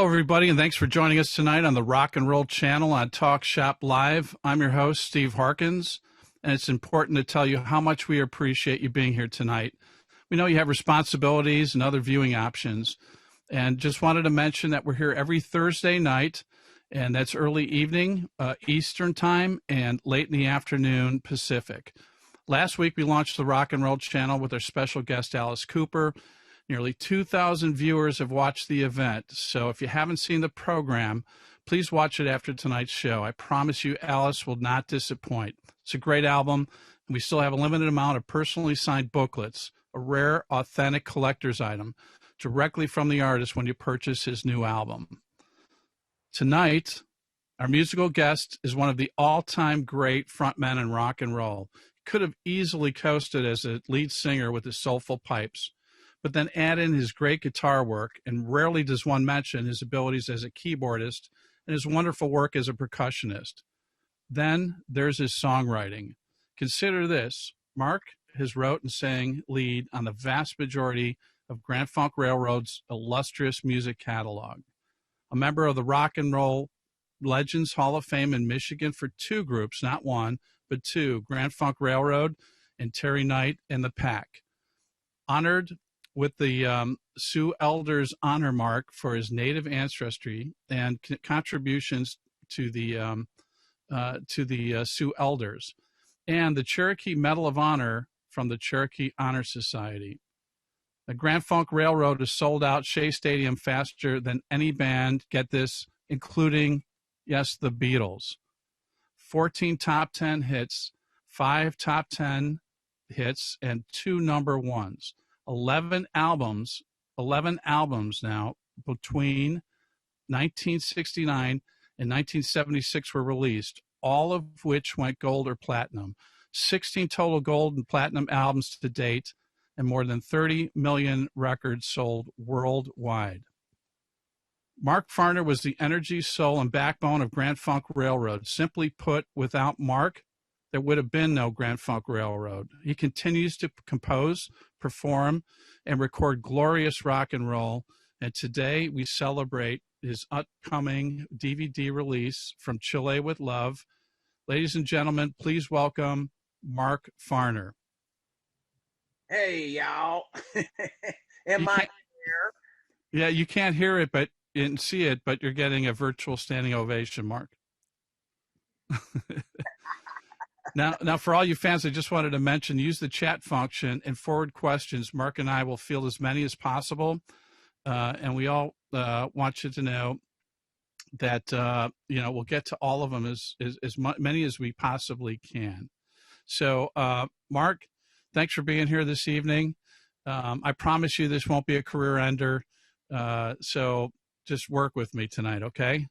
Hello, everybody, and thanks for joining us tonight on the Rock and Roll Channel on Talk Shop Live. I'm your host, Steve Harkins, and it's important to tell you how much we appreciate you being here tonight. We know you have responsibilities and other viewing options, and just wanted to mention that we're here every Thursday night, and that's early evening Eastern Time and late in the afternoon Pacific. Last week, we launched the Rock and Roll Channel with our special guest, Alice Cooper. Nearly 2,000 viewers have watched the event, so if you haven't seen the program, please watch it after tonight's show. I promise you Alice will not disappoint. It's a great album, and we still have a limited amount of personally signed booklets, a rare, authentic collector's item, directly from the artist when you purchase his new album. Tonight, our musical guest is one of the all-time great frontmen in rock and roll. He could have easily coasted as a lead singer with his soulful pipes, but then add in his great guitar work, and rarely does one mention his abilities as a keyboardist and his wonderful work as a percussionist. Then there's his songwriting. Consider this: Mark has wrote and sang lead on the vast majority of Grand Funk Railroad's illustrious music catalog. A member of the Rock and Roll Legends Hall of Fame in Michigan for two groups, not one, but two, Grand Funk Railroad and Terry Knight and the Pack. Honored with the Sioux Elders Honor Mark for his native ancestry and contributions to the Sioux Elders, and the Cherokee Medal of Honor from the Cherokee Honor Society. The Grand Funk Railroad has sold out Shea Stadium faster than any band, get this, including, yes, the Beatles. 14 top 10 hits, 5 top 10 hits, and 2 number ones. 11 albums now between 1969 and 1976 were released, all of which went gold or platinum. 16 total gold and platinum albums to date, and more than 30 million records sold worldwide. Mark Farner was the energy, soul, and backbone of Grand Funk Railroad. Simply put, without Mark, there would have been no Grand Funk Railroad. He continues to compose, perform, and record glorious rock and roll. And today we celebrate his upcoming DVD release, From Chile with Love. Ladies and gentlemen, please welcome Mark Farner. Hey, y'all. Am I here? Yeah, you can't hear it and see it, but you're getting a virtual standing ovation, Mark. Now, for all you fans, I just wanted to mention, use the chat function and forward questions. Mark and I will field as many as possible, and we all want you to know that we'll get to all of them as many as we possibly can. So, Mark, thanks for being here this evening. I promise you this won't be a career ender, so just work with me tonight, okay?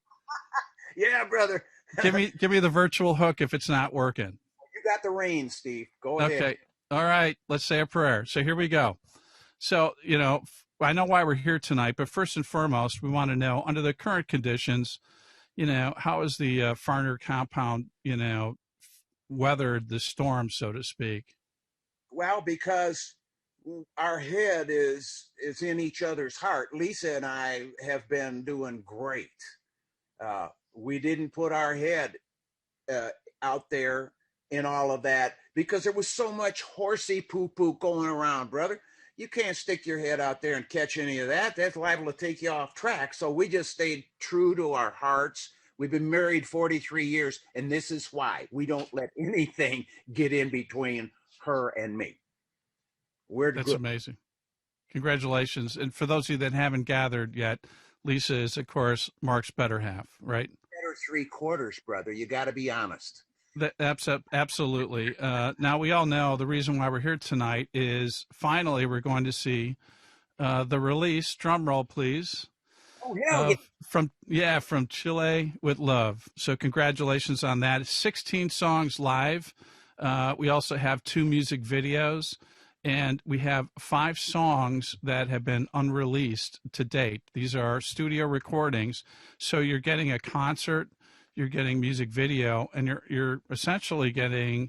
Yeah, brother. Give me the virtual hook if it's not working. You got the reins, Steve. Go ahead. Okay. All right. Let's say a prayer. So here we go. So, I know why we're here tonight, but first and foremost, we want to know, under the current conditions, how is the Farner compound, weathered the storm, so to speak? Well, because our head is in each other's heart. Lisa and I have been doing great. We didn't put our head out there in all of that because there was so much horsey poo-poo going around, brother. You can't stick your head out there and catch any of that. That's liable to take you off track. So we just stayed true to our hearts. We've been married 43 years, and this is why. We don't let anything get in between her and me. That's good. Amazing. Congratulations. And for those of you that haven't gathered yet, Lisa is, of course, Mark's better half, right? Better 3/4, brother. You got to be honest. Absolutely. Now, we all know the reason why we're here tonight is finally we're going to see the release, drum roll, please, from Chile with Love. So congratulations on that. 16 songs live. We also have 2 music videos, and we have 5 songs that have been unreleased to date. These are studio recordings. So you're getting a concert, you're getting music video, and you're essentially getting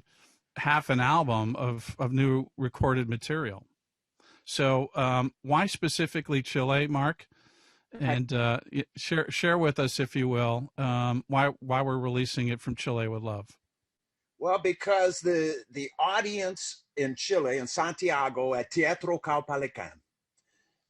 half an album of new recorded material. So why specifically Chile, Mark? And share with us, if you will, why we're releasing it from Chile with Love. Well, because the audience in Chile, in Santiago at Teatro Caupolicán,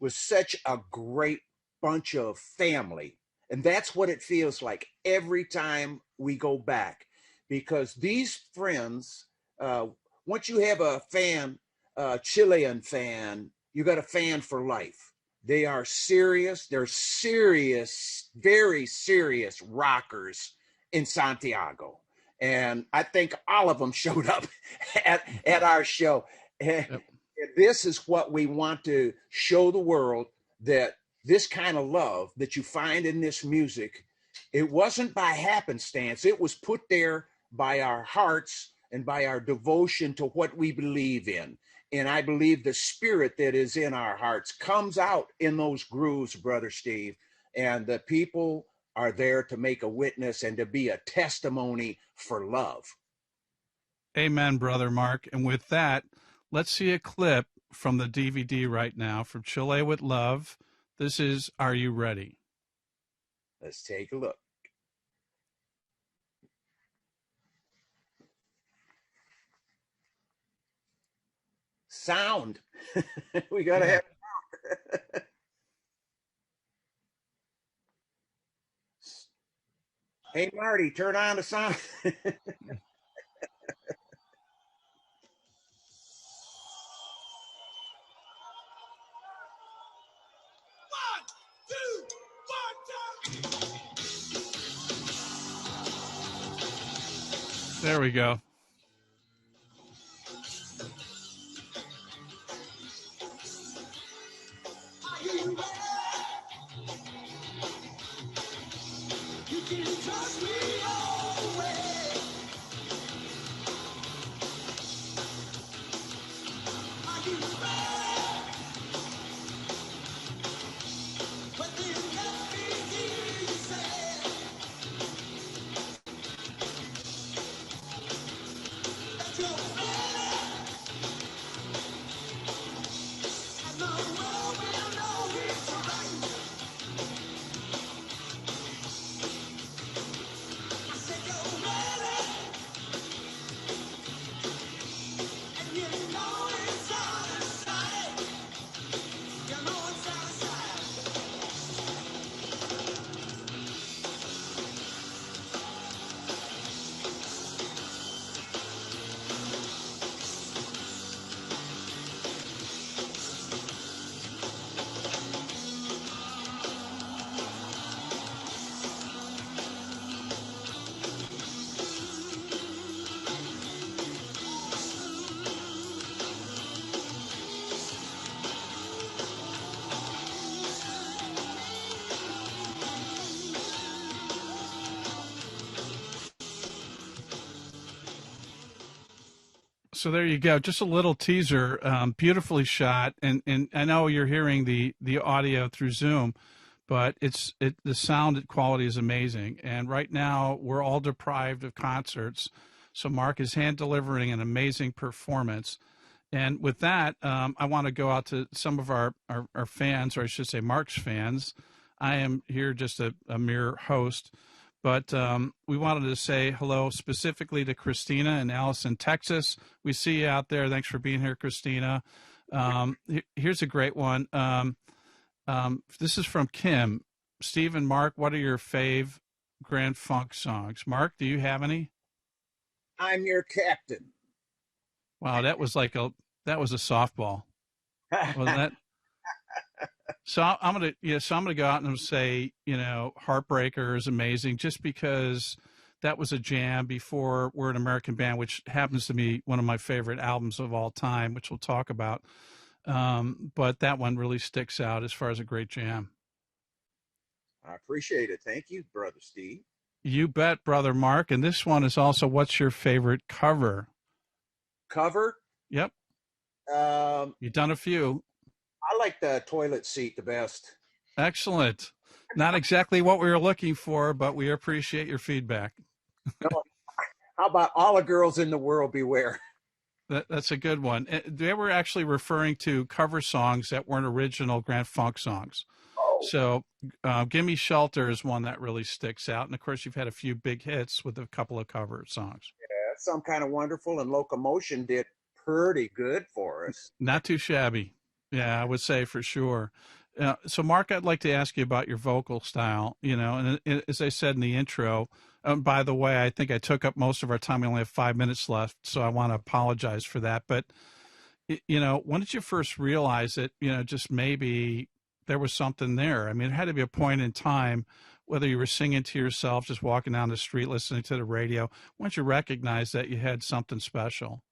was such a great bunch of family. And that's what it feels like every time we go back. Because these friends, uh, once you have a fan, a Chilean fan, you got a fan for life. They are serious. They're serious, very serious rockers in Santiago. And I think all of them showed up at our show. Yep. This is what we want to show the world, that this kind of love that you find in this music, it wasn't by happenstance. It was put there by our hearts and by our devotion to what we believe in. And I believe the spirit that is in our hearts comes out in those grooves, Brother Steve. And the people are there to make a witness and to be a testimony for love. Amen, Brother Mark. And with that, let's see a clip from the DVD right now from Chile with Love. This is Are You Ready? Let's take a look. Sound. We got to have sound. Hey, Marty, turn on the sound. There we go. So there you go. Just a little teaser, beautifully shot, and I know you're hearing the audio through Zoom, but the sound quality is amazing. And right now we're all deprived of concerts, so Mark is hand delivering an amazing performance. And with that, I want to go out to some of our fans, or I should say Mark's fans. I am here just a mere host. But we wanted to say hello specifically to Christina in Allison, Texas. We see you out there. Thanks for being here, Christina. Here's a great one. This is from Kim. Steve and Mark, what are your fave Grand Funk songs? Mark, do you have any? I'm your captain. Wow, that was a softball, wasn't that? So I'm gonna go out and say, Heartbreaker is amazing, just because that was a jam before We're an American Band, which happens to be one of my favorite albums of all time, which we'll talk about. But that one really sticks out as far as a great jam. I appreciate it. Thank you, Brother Steve. You bet, Brother Mark. And this one is also, what's your favorite cover? Cover? Yep. You've done a few. I like the Toilet Seat the best. Excellent. Not exactly what we were looking for, but we appreciate your feedback. No, how about All the Girls in the World Beware? That's a good one. They were actually referring to cover songs that weren't original Grand Funk songs. Oh. So, "Gimme Shelter" is one that really sticks out, and of course, you've had a few big hits with a couple of cover songs. Yeah, Some Kind of Wonderful and Locomotion did pretty good for us. Not too shabby. Yeah, I would say for sure. So, Mark, I'd like to ask you about your vocal style. And as I said in the intro, by the way, I think I took up most of our time. We only have 5 minutes left, so I want to apologize for that. But when did you first realize that, just maybe there was something there? I mean, it had to be a point in time, whether you were singing to yourself, just walking down the street, listening to the radio. Once you recognized that you had something special.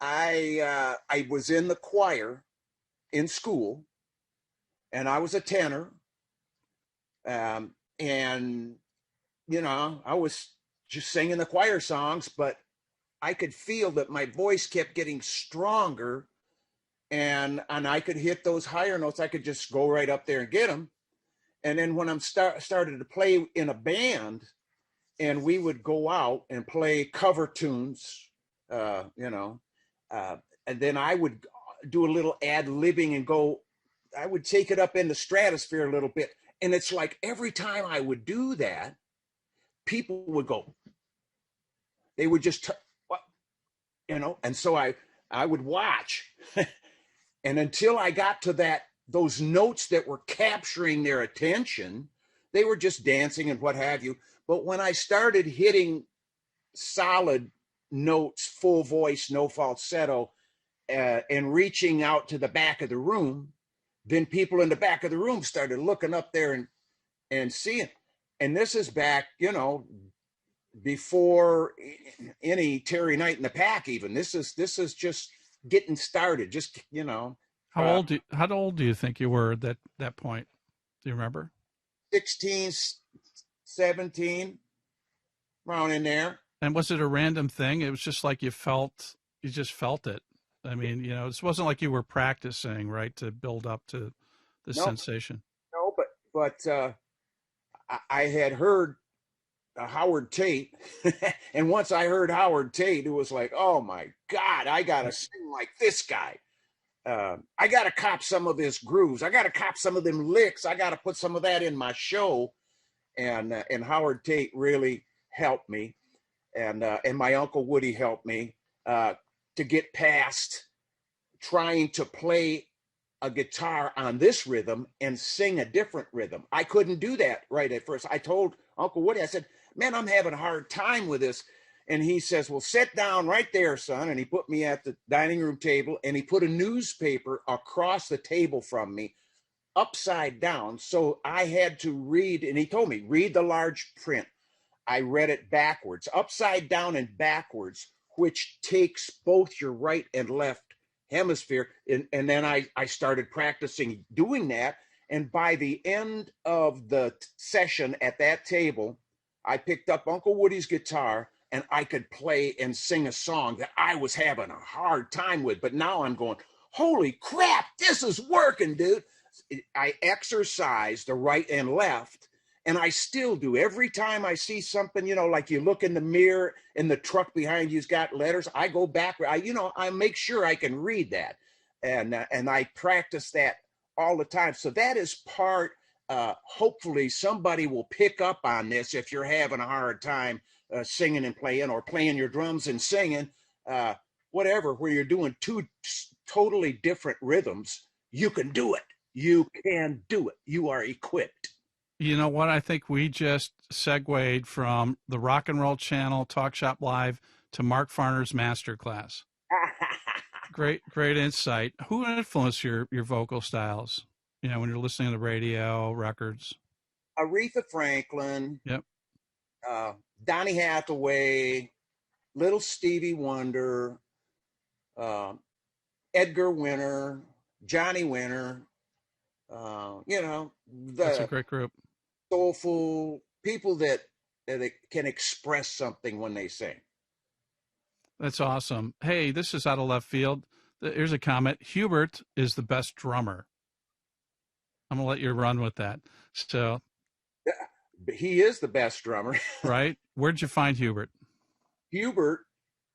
I was in the choir in school, and I was a tenor, and I was just singing the choir songs, but I could feel that my voice kept getting stronger, and I could hit those higher notes. I could just go right up there and get them. And then when I'm started to play in a band, and we would go out and play cover tunes, and then I would do a little ad-libbing and go. I would take it up in the stratosphere a little bit, and it's like every time I would do that, people would go. They would just, and so I would watch, and until I got to those notes that were capturing their attention, they were just dancing and what have you. But when I started hitting solid notes, full voice, no falsetto, and reaching out to the back of the room, then people in the back of the room started looking up there and seeing. And this is back, before any Terry Knight in the Pack. Even this is just getting started. Just How old do you think you were at that point? Do you remember? 16, 17, around in there. And was it a random thing? It was just like you just felt it. I mean, this wasn't like you were practicing, right, to build up to the sensation. No, but I had heard Howard Tate, and once I heard Howard Tate, it was like, oh my God, I gotta sing like this guy. I gotta cop some of his grooves. I gotta cop some of them licks. I gotta put some of that in my show. And Howard Tate really helped me, and my Uncle Woody helped me to get past trying to play a guitar on this rhythm and sing a different rhythm. I couldn't do that right at first. I told Uncle Woody, I said, man, I'm having a hard time with this. And he says, well, sit down right there, son. And he put me at the dining room table, and he put a newspaper across the table from me, upside down. So I had to read, and he told me, read the large print. I read it backwards, upside down and backwards, which takes both your right and left hemisphere. And then I started practicing doing that. And by the end of the session at that table, I picked up Uncle Woody's guitar, and I could play and sing a song that I was having a hard time with. But now I'm going, holy crap, this is working, dude. I exercise the right and left, and I still do. Every time I see something, like you look in the mirror and the truck behind you's got letters, I go back. I make sure I can read that, and I practice that all the time. So that is part. Hopefully, somebody will pick up on this if you're having a hard time singing and playing, or playing your drums and singing, whatever. Where you're doing two totally different rhythms, you can do it. You can do it. You are equipped. You know what? I think we just segued from the Rock and Roll Channel Talk Shop Live to Mark Farner's masterclass. Great insight. Who influenced your vocal styles? When you're listening to the radio, records. Aretha Franklin. Yep. Donny Hathaway, Little Stevie Wonder, Edgar Winter, Johnny Winter. That's a great group. Soulful people that can express something when they sing. That's awesome. Hey, this is out of left field. Here's a comment. Hubert is the best drummer. I'm going to let you run with that. So, he is the best drummer. Right? Where'd you find Hubert? Hubert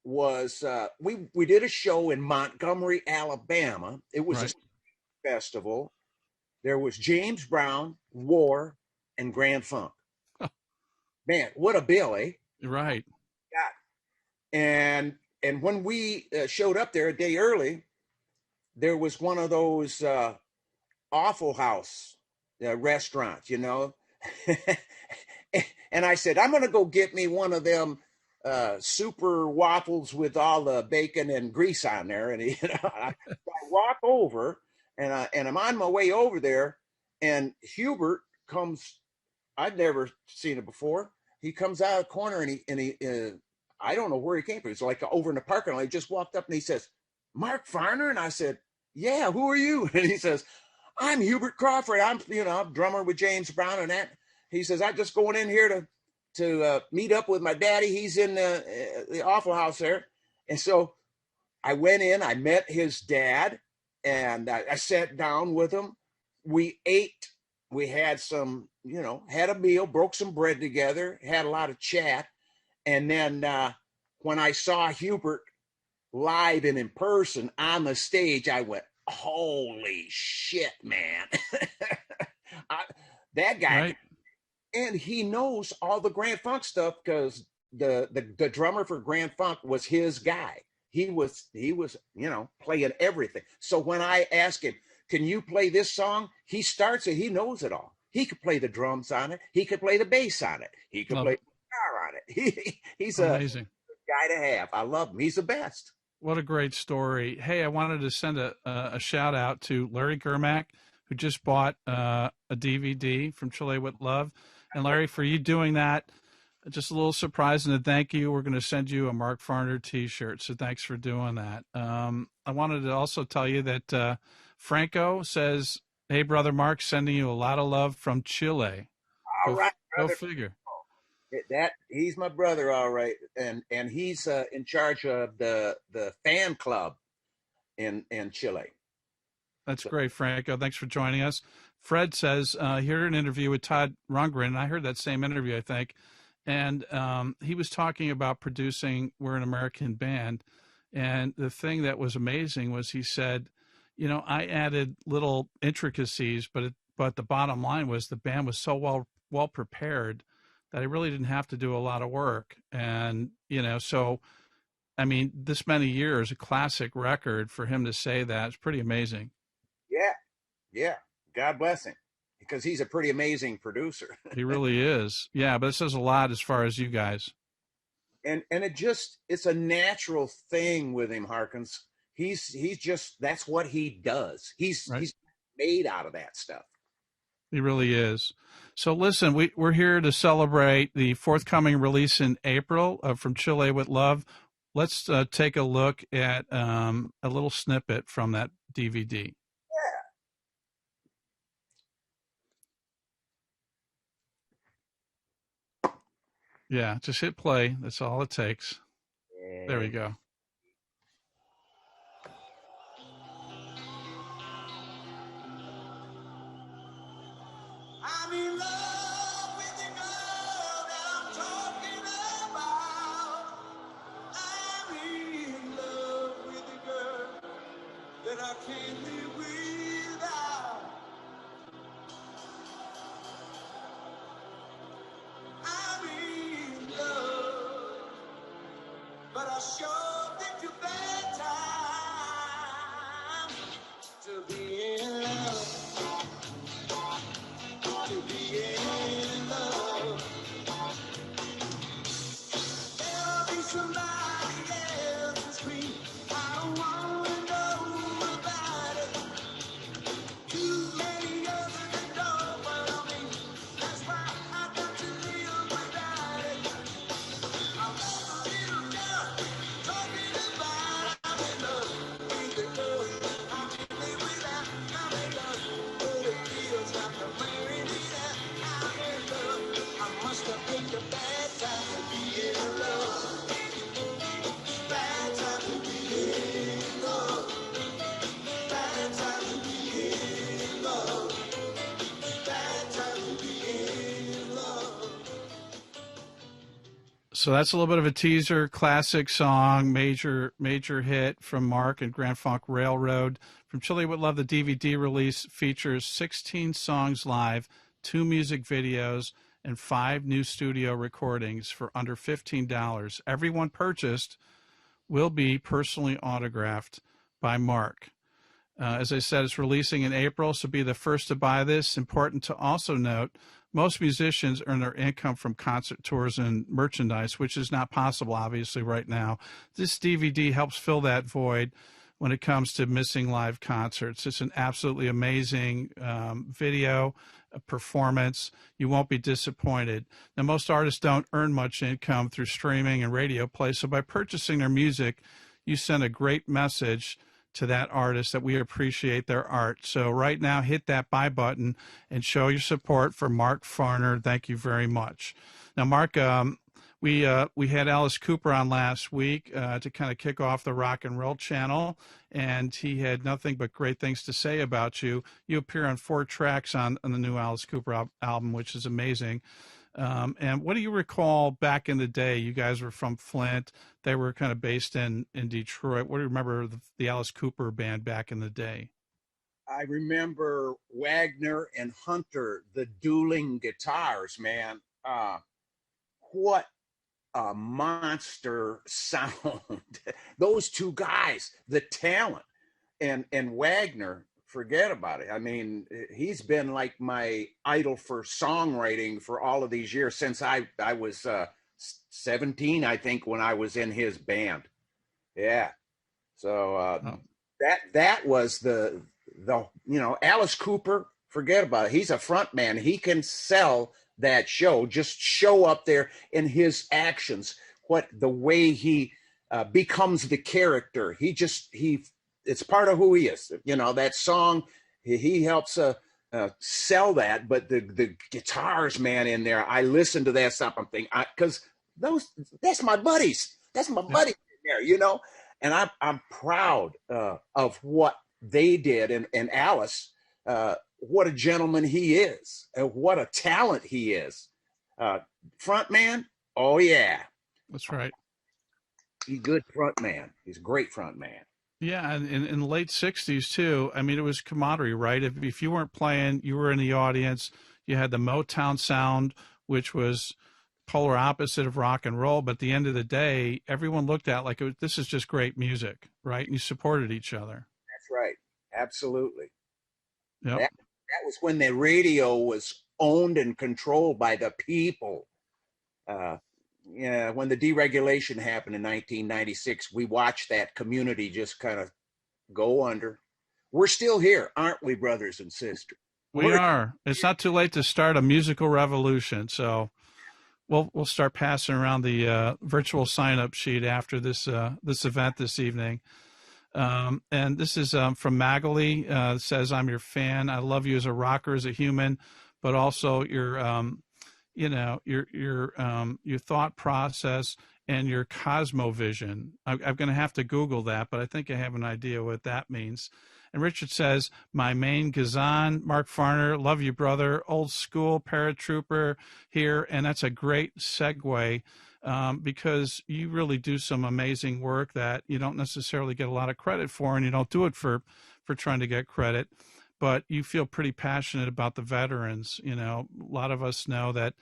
was, we did a show in Montgomery, Alabama. It was a festival. There was James Brown, War, and Grand Funk. Man, what a bill, eh? Right. Yeah. And when we showed up there a day early, there was one of those Awful House restaurants, you know. And I said, I'm going to go get me one of them super waffles with all the bacon and grease on there. And I walk over, and I'm on my way over there, and Hubert comes. I'd never seen it before. He comes out of the corner, and he I don't know where he came from. He's like over in the parking lot. He just walked up and he says, "Mark Farner," and I said, "Yeah, who are you?" And he says, "I'm Hubert Crawford. I'm drummer with James Brown and that." He says, "I'm just going in here to meet up with my daddy. He's in the Awful House there." And so I went in. I met his dad, and I sat down with him. We ate. We had some, had a meal, broke some bread together, had a lot of chat, and then when I saw Hubert live and in person on the stage, I went, "Holy shit, man!" I, that guy, Right. and he knows all the Grand Funk stuff because the drummer for Grand Funk was his guy. He was playing everything. So when I ask him, "Can you play this song?" He starts it. He knows it all. He could play the drums on it. He could play the bass on it. He could Love play it. the guitar on it. He's a Amazing. guy to have. I love him. He's the best. What a great story. Hey, I wanted to send a shout out to Larry Germack, who just bought a DVD from Chile with Love. And Larry, for you doing that, just a little surprise and a thank you. We're going to send you a Mark Farner t-shirt. So thanks for doing that. I wanted to also tell you that Franco says, "Hey, brother Mark, sending you a lot of love from Chile." All right, Go brother. figure. That he's my brother, all right, and he's in charge of the fan club in Chile. That's So great, Franco. Thanks for joining us. Fred says, he heard an interview with Todd Rundgren, and I heard that same interview, I think. And he was talking about producing We're an American Band. And the thing that was amazing was he said, I added little intricacies, but the bottom line was the band was so well prepared that I really didn't have to do a lot of work. And, so, I mean, this many years, a classic record for him to say that is pretty amazing. yeah, yeah. God bless him, because he's a pretty amazing producer. He really is. Yeah, but it says a lot as far as you guys. And it's a natural thing with him, Harkins. He's just that's what he does. He's Right. he's made out of that stuff. He really is. So listen, we're here to celebrate the forthcoming release in April of From Chile with Love. Let's take a look at a little snippet from that DVD. Yeah, just hit play. That's all it takes. There we And go. I'm in love with the girl that I'm talking about. I'm in love with the girl that I can't live without. I'm in love, but I sure think you bad time to be in love, to be in love. There'll be somebody else's dream. I don't wanna know about it. Too many others that don't want me. That's why I got to live without it. I'm a little girl talking about I'm in love with the girl. I can't live without. I'm in love, but it feels like I'm wearing it out. I'm in love. I must have picked a bad time to be in love. Bad time to be in love. Bad time to be in love. Bad time to be in love. So that's a little bit of a teaser. Classic song, major hit from Mark and Grand Funk Railroad. From Chile Would Love, the DVD release features 16 songs live, 2 music videos, and 5 new studio recordings for under $15. Everyone purchased will be personally autographed by Mark. As I said, it's releasing in April, so be the first to buy this. Important to also note, most musicians earn their income from concert tours and merchandise, which is not possible, obviously, right now. This DVD helps fill that void when it comes to missing live concerts. It's an absolutely amazing video, performance. You won't be disappointed. Now, most artists don't earn much income through streaming and radio play, so by purchasing their music, you send a great message to that artist that we appreciate their art. So right now, hit that buy button and show your support for Mark Farner. Thank you very much. Now, Mark, we had Alice Cooper on last week to kind of kick off the rock and roll channel, and he had nothing but great things to say about you. You appear on 4 tracks on the new Alice Cooper album, which is amazing. And what do you recall back in the day? You guys were from Flint. They were kind of based in Detroit. What do you remember the Alice Cooper band back in the day? I remember Wagner and Hunter, the dueling guitars, man. What a monster sound. Those two guys, the talent. And Wagner, forget about it. I mean, he's been like my idol for songwriting for all of these years since I was 17, I think, when I was in his band. Yeah. So Oh, that was the Alice Cooper, forget about it. He's a front man. He can sell that show. Just show up there in his actions, the way he becomes the character. He it's part of who he is. That song, he helps sell that. But the guitars, man, in there, I listen to that stuff. I'm thinking, because that's my buddies. That's my yeah. buddies in there. And I'm proud of what they did. And Alice, what a gentleman he is, and what a talent he is. Front man, oh yeah, That's right. he's a good front man. He's a great front man. Yeah, and in the late '60s too. I mean, it was camaraderie, right? If you weren't playing, you were in the audience. You had the Motown sound, which was polar opposite of rock and roll. But at the end of the day, everyone looked at it like this is just great music, right? And you supported each other. That's right, absolutely. Yep. That was when the radio was owned and controlled by the people. Uh, yeah, when the deregulation happened in 1996, we watched that community just kind of go under. We're still here, aren't we, brothers and sisters? We We're are. It's not too late to start a musical revolution. So we'll start passing around the virtual sign up sheet after this event this evening. And this is from Magali. Says, "I'm your fan. I love you as a rocker, as a human, but also your thought process and your cosmovision." I'm going to have to Google that, but I think I have an idea what that means. And Richard says, "My main Gazan, Mark Farner, love you, brother. Old school paratrooper here." And that's a great segue because you really do some amazing work that you don't necessarily get a lot of credit for, and you don't do it for trying to get credit. But you feel pretty passionate about the veterans. A lot of us know that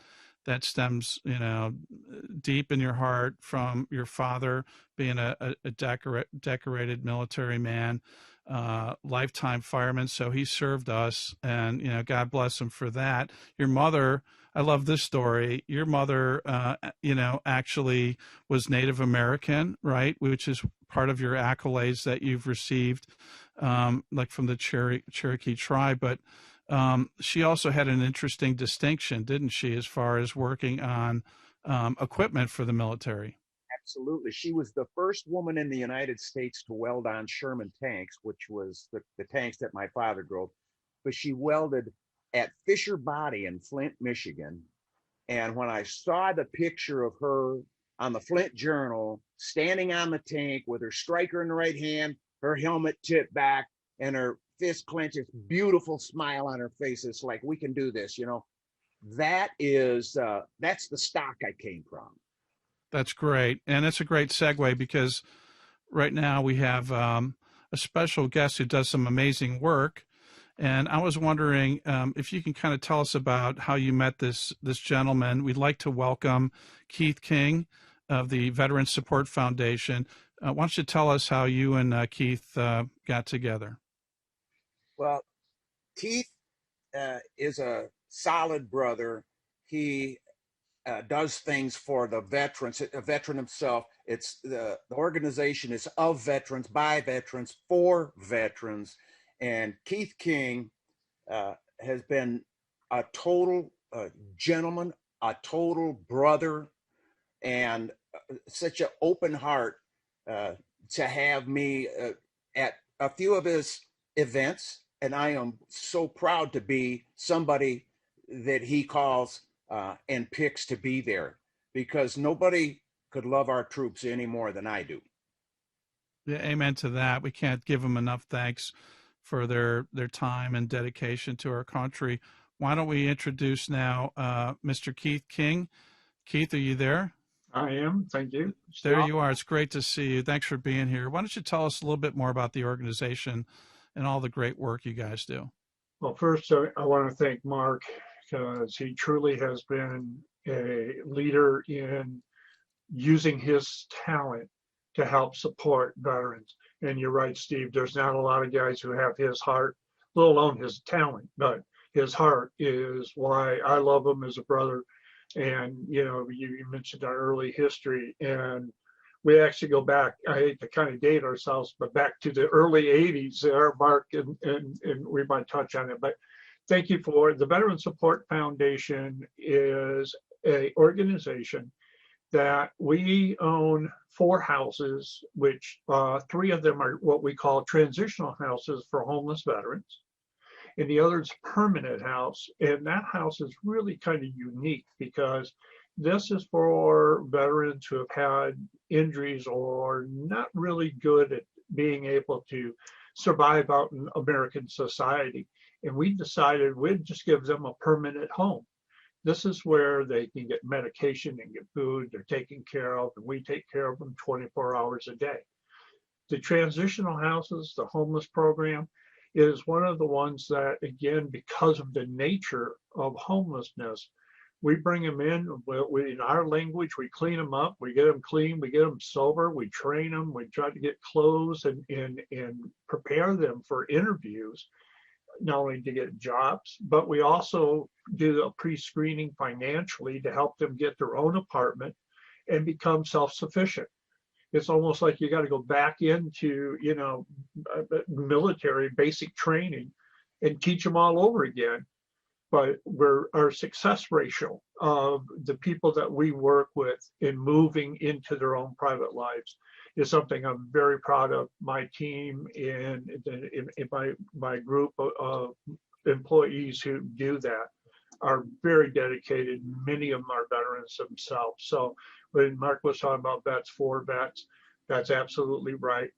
stems, deep in your heart from your father being a decorated military man, lifetime fireman. So he served us, and God bless him for that. Your mother, I love this story. Your mother, actually was Native American, right? Which is part of your accolades that you've received, like from the Cherokee tribe. But she also had an interesting distinction, didn't she, as far as working on equipment for the military? Absolutely. She was the first woman in the United States to weld on Sherman tanks, which was the tanks that my father drove. But she welded at Fisher Body in Flint, Michigan. And when I saw the picture of her on the Flint Journal, standing on the tank with her striker in the right hand, her helmet tipped back, and her fist clenched, this beautiful smile on her face. It's like, we can do this. That's the stock I came from. That's great. And it's a great segue because right now we have a special guest who does some amazing work. And I was wondering if you can kind of tell us about how you met this gentleman. We'd like to welcome Keith King of the Veterans Support Foundation. Why don't you tell us how you and Keith got together? Well, Keith is a solid brother. He does things for the veterans, a veteran himself. It's the organization is of veterans, by veterans, for veterans. And Keith King has been a total gentleman, a total brother, and such an open heart to have me at a few of his events. And I am so proud to be somebody that he calls and picks to be there, because nobody could love our troops any more than I do. Yeah, amen to that. We can't give them enough thanks for their time and dedication to our country. Why don't we introduce now Mr. Keith King? Keith, are you there? I am. Thank you. There you are. It's great to see you. Thanks for being here. Why don't you tell us a little bit more about the organization and all the great work you guys do? Well, first, I want to thank Mark because he truly has been a leader in using his talent to help support veterans. And you're right, Steve, there's not a lot of guys who have his heart, let alone his talent, but his heart is why I love him as a brother. And, you mentioned our early history, and we actually go back, I hate to kind of date ourselves, but back to the early 80s there, Mark, and we might touch on it. But thank you for the Veteran Support Foundation is an organization that we own 4 houses, which 3 of them are what we call transitional houses for homeless veterans. And the other is permanent house. And that house is really kind of unique because this is for veterans who have had injuries or not really good at being able to survive out in American society. And we decided we'd just give them a permanent home. This is where they can get medication and get food, they're taken care of, and we take care of them 24 hours a day. The transitional houses, the homeless program, is one of the ones that, again, because of the nature of homelessness, we bring them in our language, we clean them up, we get them clean, we get them sober, we train them, we try to get clothes and prepare them for interviews, not only to get jobs, but we also do a pre-screening financially to help them get their own apartment and become self-sufficient. It's almost like you got to go back into, military basic training and teach them all over again. But our success ratio of the people that we work with in moving into their own private lives is something I'm very proud of. My team and in my group of employees who do that are very dedicated. Many of them are veterans themselves. So when Mark was talking about vets for vets, that's absolutely right.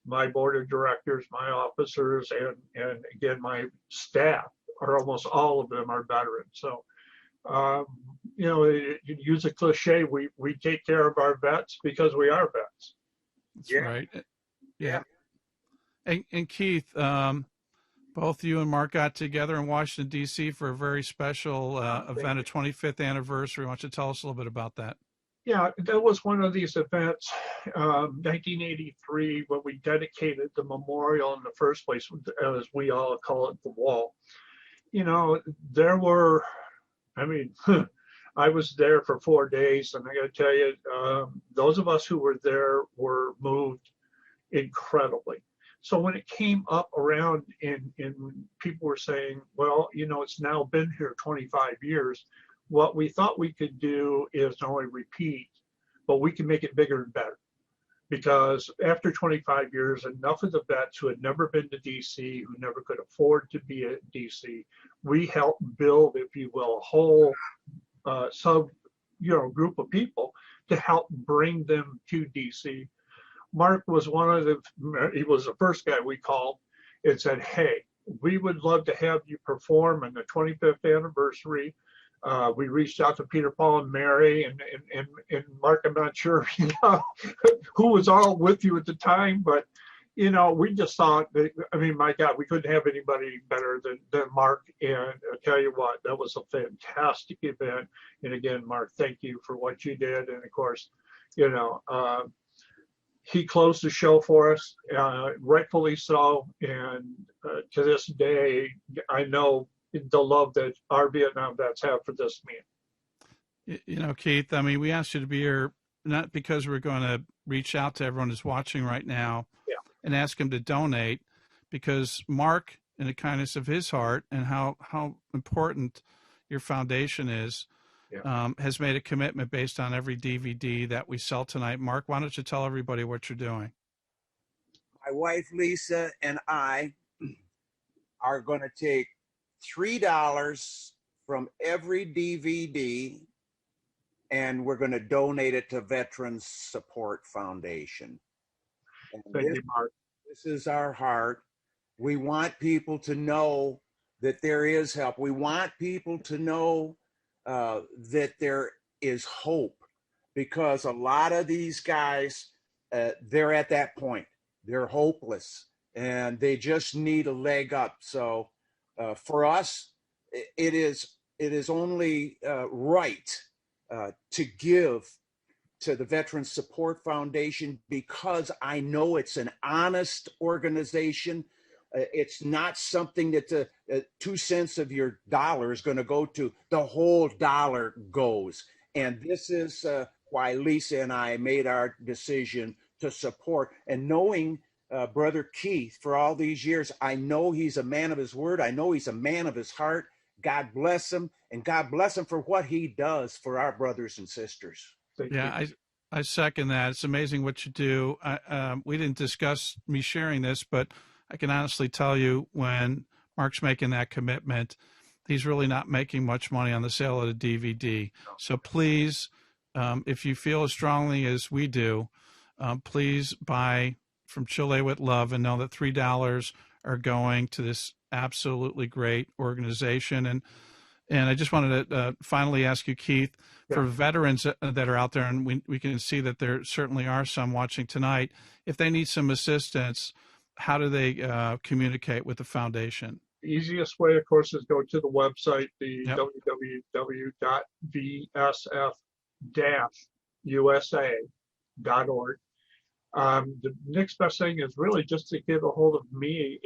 My board of directors, my officers, and again, my staff are almost all of them are veterans. So, you use a cliche, we take care of our vets because we are vets. That's right. Yeah. And Keith, both you and Mark got together in Washington, D.C. for a very special event, a 25th anniversary. Why don't you tell us a little bit about that? Yeah, that was one of these events, 1983, when we dedicated the memorial in the first place, as we all call it, the wall. There were, I was there for 4 days, and I got to tell you, those of us who were there were moved incredibly. So when it came up around and people were saying, well, it's now been here 25 years, what we thought we could do is not only repeat, but we can make it bigger and better. Because after 25 years, enough of the vets who had never been to DC, who never could afford to be at DC, we helped build, if you will, a whole group of people to help bring them to DC. Mark was he was the first guy we called and said, hey, we would love to have you perform on the 25th anniversary We reached out to Peter, Paul, and Mary, and Mark. I'm not sure, who was all with you at the time, but we just thought that, I mean, my God, we couldn't have anybody better than Mark. And I tell you what, that was a fantastic event. And again, Mark, thank you for what you did. And of course, he closed the show for us, rightfully so. And to this day, I know the love that our Vietnam vets have for this man. Keith, I mean, we asked you to be here not because we're going to reach out to everyone who's watching right now and ask him to donate, because Mark, in the kindness of his heart and how important your foundation is, has made a commitment based on every DVD that we sell tonight. Mark, why don't you tell everybody what you're doing? My wife, Lisa, and I are going to take $3 from every DVD, and we're going to donate it to Veterans Support Foundation. And Thank you, Mark. This is our heart. We want people to know that there is help. We want people to know that there is hope, because a lot of these guys, they're at that point. They're hopeless, and they just need a leg up. So for us, it is only right to give to the Veterans Support Foundation, because I know it's an honest organization. It's not something that 2 cents of your dollar is going to go to. The whole dollar goes. And this is why Lisa and I made our decision to support. And knowing Brother Keith for all these years, I know he's a man of his word. I know he's a man of his heart. God bless him, and God bless him for what he does for our brothers and sisters. I second that. It's amazing what you do. We didn't discuss me sharing this, but I can honestly tell you, when Mark's making that commitment, he's really not making much money on the sale of the DVD. So please, if you feel as strongly as we do, please buy from Chile with Love, and know that $3 are going to this absolutely great organization. And I just wanted to finally ask you, Keith, for veterans that are out there, and we can see that there certainly are some watching tonight, if they need some assistance, how do they communicate with the foundation? The easiest way, of course, is go to the website, the www.vsf-usa.org. The next best thing is really just to get a hold of me.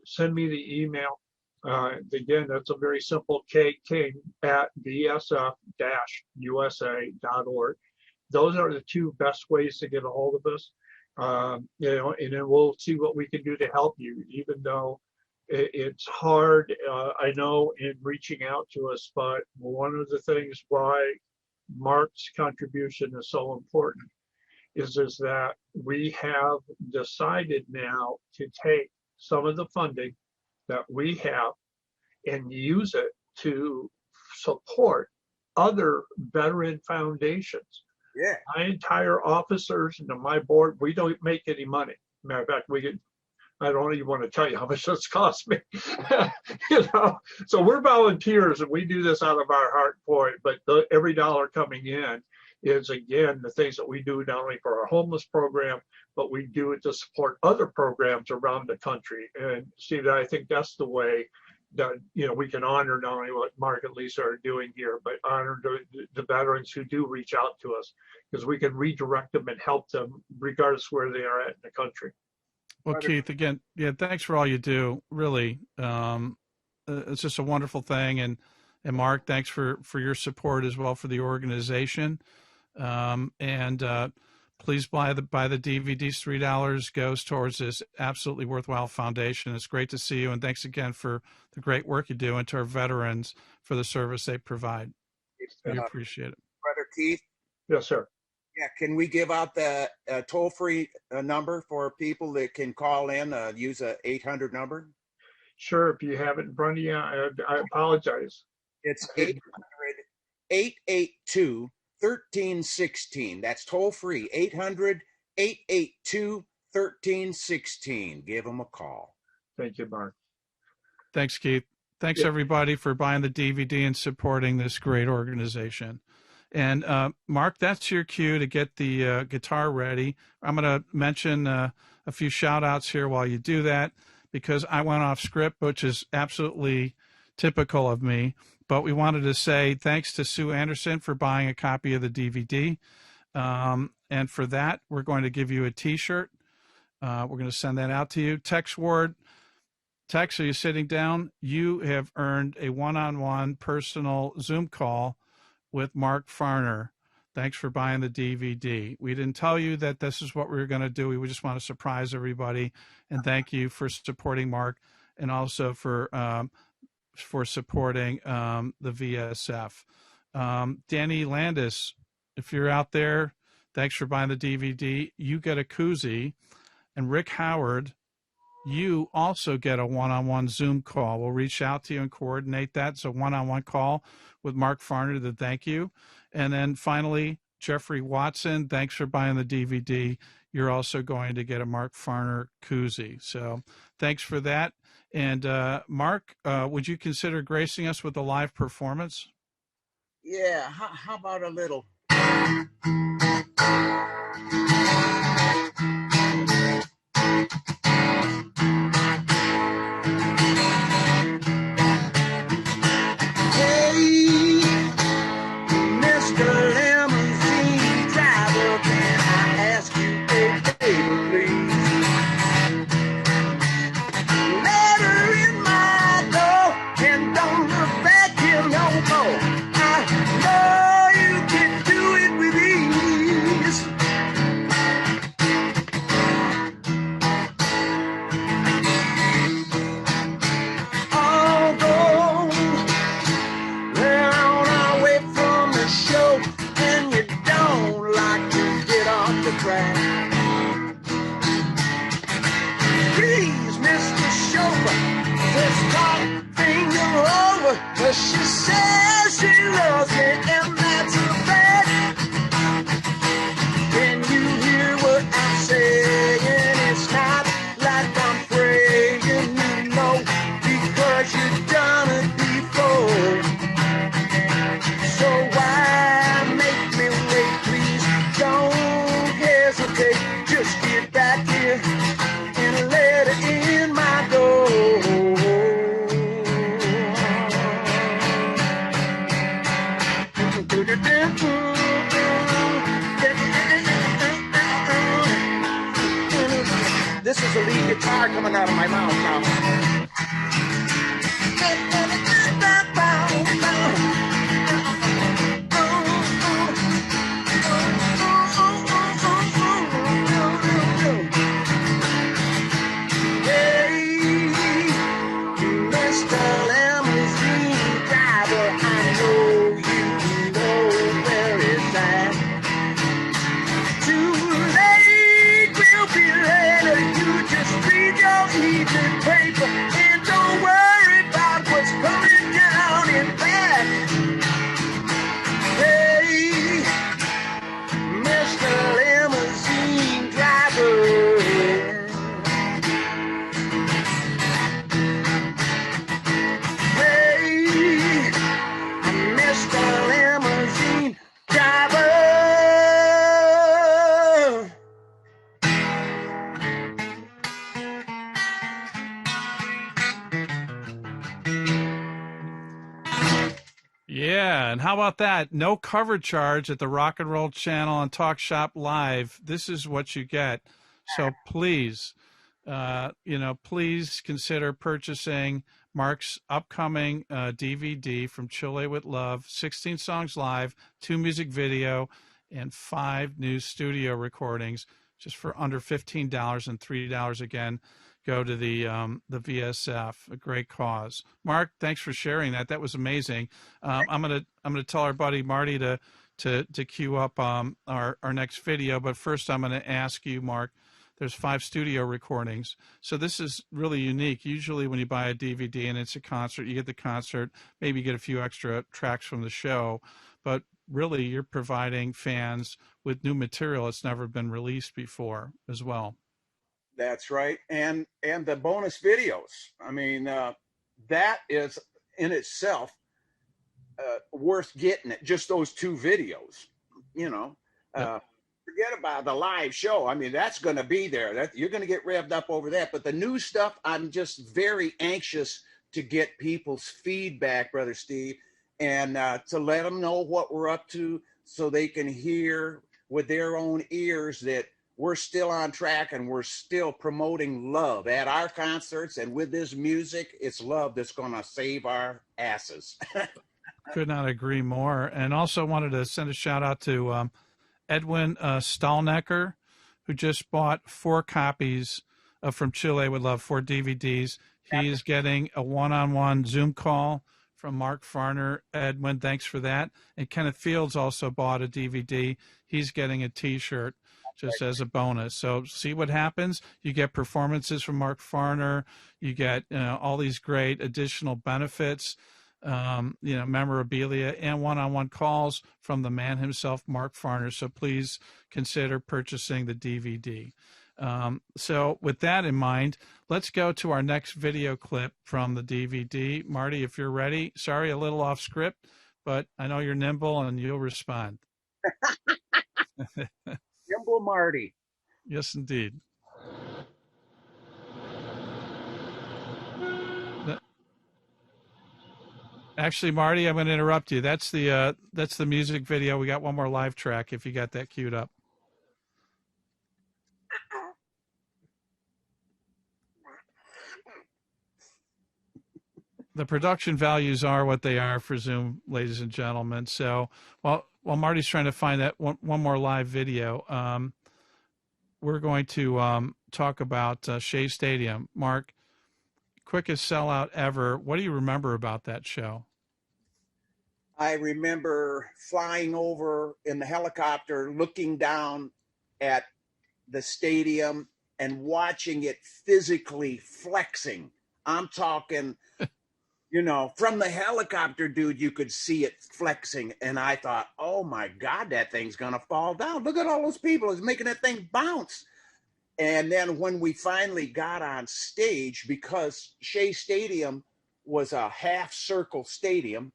Send me the email. Again, that's a very simple king@vsf-usa.org. Those are the two best ways to get a hold of us. And then we'll see what we can do to help you, even though it's hard, I know, in reaching out to us. But one of the things why Mark's contribution is so important is that we have decided now to take some of the funding that we have and use it to support other veteran foundations. Yeah. My entire officers and my board, we don't make any money. Matter of fact, I don't even want to tell you how much this cost me. So we're volunteers, and we do this out of our heart for it. But every dollar coming in is, again, the things that we do not only for our homeless program, but we do it to support other programs around the country. And Steve, I think that's the way that we can honor not only what Mark and Lisa are doing here, but honor the veterans who do reach out to us, because we can redirect them and help them regardless where they are at in the country. Well, Keith, again, thanks for all you do. Really, it's just a wonderful thing. And Mark, thanks for your support as well for the organization. Please buy the DVDs. $3 goes towards this absolutely worthwhile foundation. It's great to see you, and thanks again for the great work you do, and to our veterans for the service they provide. We appreciate it. Brother Keith? Yes, sir. Yeah, can we give out the toll-free number for people that can call in, use a 800 number? Sure, if you have it in front of you, I apologize. It's 800-882-1316. That's toll-free, 800-882-1316. Give them a call. Thank you, Mark. Thanks, Keith. Thanks everybody for buying the DVD and supporting this great organization. And Mark, that's your cue to get the guitar ready. I'm going to mention a few shout outs here while you do that, because I went off script, which is absolutely typical of me. But we wanted to say thanks to Sue Anderson for buying a copy of the DVD. And for that, we're going to give you a T-shirt. We're going to send that out to you. Tex Ward, Tex, are you sitting down? You have earned a one-on-one personal Zoom call with Mark Farner. Thanks for buying the DVD. We didn't tell you that this is what we were going to do. We just want to surprise everybody. And thank you for supporting Mark, and also for supporting the VSF. Danny Landis, if you're out there, thanks for buying the DVD. You get a koozie. And Rick Howard, you also get a one-on-one Zoom call. We'll reach out to you and coordinate that. It's a one-on-one call with Mark Farner to thank you. And then finally, Jeffrey Watson, thanks for buying the DVD. You're also going to get a Mark Farner koozie. So thanks for that. And Mark, would you consider gracing us with a live performance? Yeah, how about a little? She says she loves me, and that's a fact. Can you hear what I'm saying? It's not like I'm praying, you know, because you've done it before. So why make me wait? Please don't hesitate. Just get back here and let it in my door. This is a lead guitar coming out of my mouth now. And don't worry about what's coming down in back. Hey, Mr. Limousine Driver. Hey, Mr. Limousine Driver. Yeah, and how about that? No cover charge at the Rock and Roll Channel on Talk Shop Live. This is what you get. So please, please consider purchasing Mark's upcoming DVD from Chile with Love, 16 songs live, 2 music video, and 5 new studio recordings, just for under $15 and $3 again. Go to the VSF, a great cause. Mark, thanks for sharing that. That was amazing. I'm gonna tell our buddy Marty to queue up our next video, but first I'm gonna ask you, Mark. There's 5 studio recordings, so this is really unique. Usually, when you buy a DVD and it's a concert, you get the concert, maybe you get a few extra tracks from the show, but really you're providing fans with new material that's never been released before as well. That's right. And the bonus videos. I mean, that is in itself worth getting it. Just those 2 videos, you know. Yep. Forget about the live show. I mean, that's going to be there. That you're going to get revved up over that. But the new stuff, I'm just very anxious to get people's feedback, Brother Steve, and to let them know what we're up to, so they can hear with their own ears that we're still on track and we're still promoting love at our concerts. And with this music, it's love that's going to save our asses. Could not agree more. And also wanted to send a shout out to Edwin Stahlnecker, who just bought 4 copies from Chile with Love, 4 DVDs. He is getting a one-on-one Zoom call from Mark Farner. Edwin, thanks for that. And Kenneth Fields also bought a DVD. He's getting a T-shirt just as a bonus. So see what happens. You get performances from Mark Farner. You get all these great additional benefits. Memorabilia and one-on-one calls from the man himself, Mark Farner. So please consider purchasing the DVD. So with that in mind, let's go to our next video clip from the DVD. Marty, if you're ready. Sorry, a little off script, but I know you're nimble and you'll respond. Nimble Marty. Yes, indeed. Actually, Marty, I'm going to interrupt you. That's the music video. We got one more live track if you got that queued up. The production values are what they are for Zoom, ladies and gentlemen. So while Marty's trying to find that one more live video, we're going to talk about Shea Stadium. Mark, quickest sellout ever. What do you remember about that show? I remember flying over in the helicopter, looking down at the stadium and watching it physically flexing. I'm talking, from the helicopter, dude, you could see it flexing. And I thought, oh my God, that thing's going to fall down. Look at all those people. It's making that thing bounce. And then when we finally got on stage, because Shea Stadium was a half circle stadium,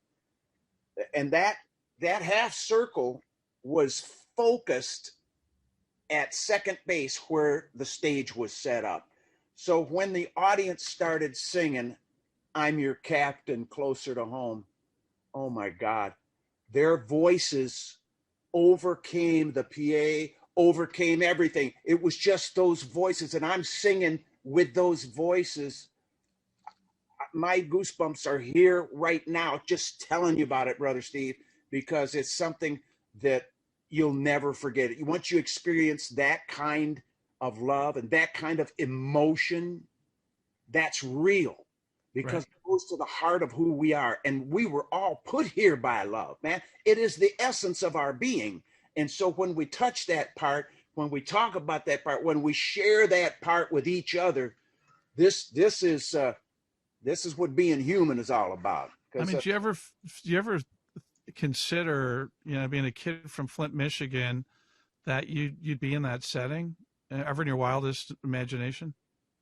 and that half circle was focused at second base where the stage was set up. So when the audience started singing, "I'm Your Captain, Closer to Home," oh my God, their voices overcame the PA, overcame everything. It was just those voices, and I'm singing with those voices. My goosebumps are here right now, just telling you about it, Brother Steve, because it's something that you'll never forget. Once you experience that kind of love and that kind of emotion, that's real, because it goes to the heart of who we are. And we were all put here by love, man. It is the essence of our being. And so when we touch that part, when we talk about that part, when we share that part with each other, this is what being human is all about. I mean, do you ever consider, being a kid from Flint, Michigan, that you'd be in that setting ever in your wildest imagination?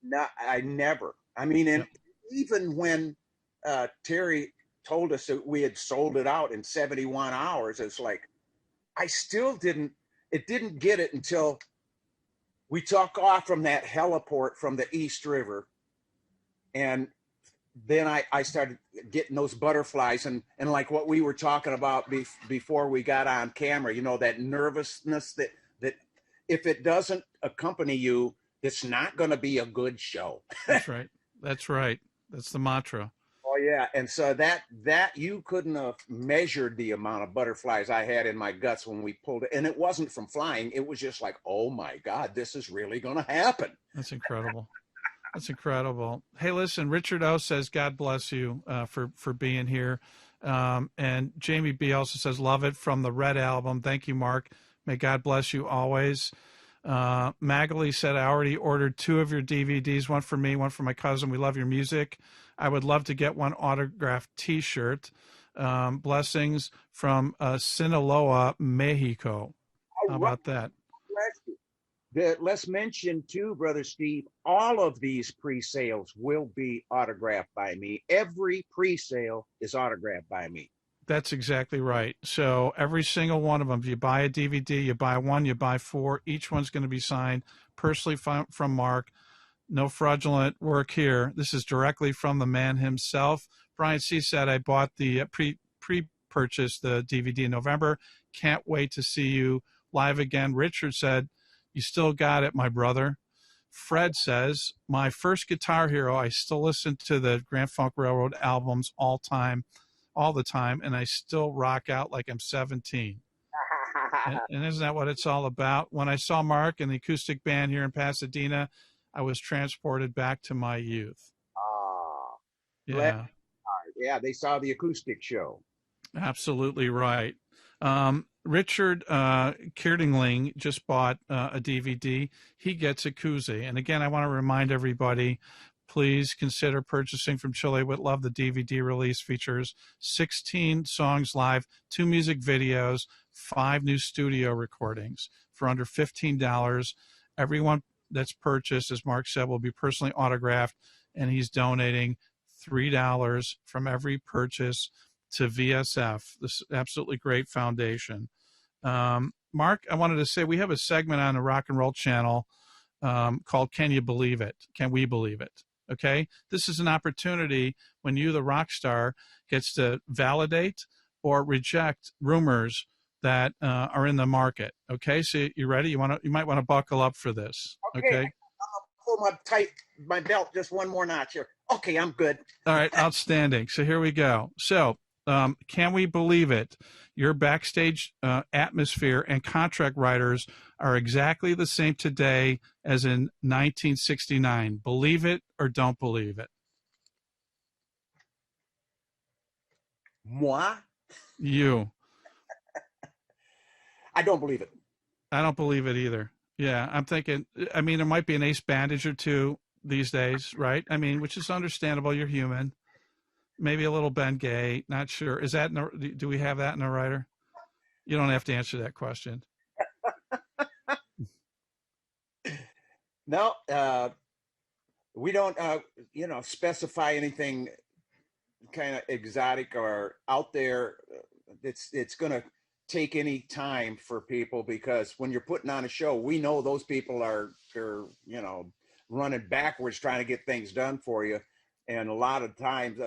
No, I never. I mean, and even when Terry told us that we had sold it out in 71 hours, it's like, I still didn't get it until we took off from that heliport from the East River. And then I started getting those butterflies and like what we were talking about before we got on camera, that nervousness that if it doesn't accompany you, it's not going to be a good show. That's right. That's right. That's the mantra. Oh yeah. And so that you couldn't have measured the amount of butterflies I had in my guts when we pulled it. And it wasn't from flying. It was just like, oh my God, this is really going to happen. That's incredible. That's incredible. Hey, listen, Richard O says, God bless you for being here. And Jamie B also says, love it from the Red album. Thank you, Mark. May God bless you always. Magali said, I already ordered 2 of your DVDs, one for me, one for my cousin. We love your music. I would love to get one autographed T-shirt. Blessings from Sinaloa, Mexico. How about that? Let's mention too, Brother Steve, all of these pre-sales will be autographed by me. Every pre-sale is autographed by me. That's exactly right. So every single one of them, if you buy a DVD, you buy one, you buy four, each one's going to be signed personally from Mark. No fraudulent work here. This is directly from the man himself. Brian C. said, I bought the pre-purchased the DVD in November. Can't wait to see you live again. Richard said, you still got it, my brother. Fred says, my first Guitar Hero, I still listen to the Grand Funk Railroad albums all the time, and I still rock out like I'm 17. And isn't that what it's all about? When I saw Mark and the acoustic band here in Pasadena, I was transported back to my youth. Ah, Yeah, yeah, they saw the acoustic show. absolutely right. Richard Kierdingling just bought a DVD. He gets a koozie. And again, I want to remind everybody, please consider purchasing from Chile with Love. The DVD release features 16 songs live, 2 music videos, 5 new studio recordings for under $15. Everyone that's purchased, as Mark said, will be personally autographed, and he's donating $3 from every purchase to VSF, this absolutely great foundation. Mark, I wanted to say we have a segment on the Rock and Roll channel called Can You Believe It? Can We Believe It? Okay, this is an opportunity when you, the rock star, gets to validate or reject rumors that are in the market. Okay, so you ready? You might want to buckle up for this. Okay. I'll pull my belt just one more notch here. Okay, I'm good. All right, outstanding. So here we go. So can we believe it? Your backstage atmosphere and contract writers are exactly the same today as in 1969. Believe it or don't believe it? Moi? You. I don't believe it. I don't believe it either. Yeah, I'm thinking, I mean, there might be an ace bandage or two these days, right? I mean, which is understandable. You're human. Maybe a little Ben Gay. Not sure. Is that, do we have that in the writer? You don't have to answer that question. No, we don't, specify anything kind of exotic or out there. It's going to take any time for people, because when you're putting on a show, we know those people are running backwards trying to get things done for you. And a lot of times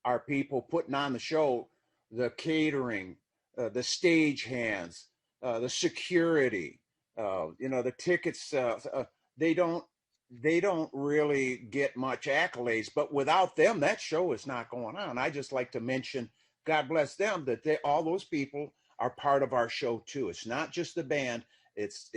our people putting on the show, the catering, the stage hands, the security, the tickets, they don't really get much accolades, but without them, that show is not going on. I just like to mention, God bless them, that all those people are part of our show too. It's not just the band, it's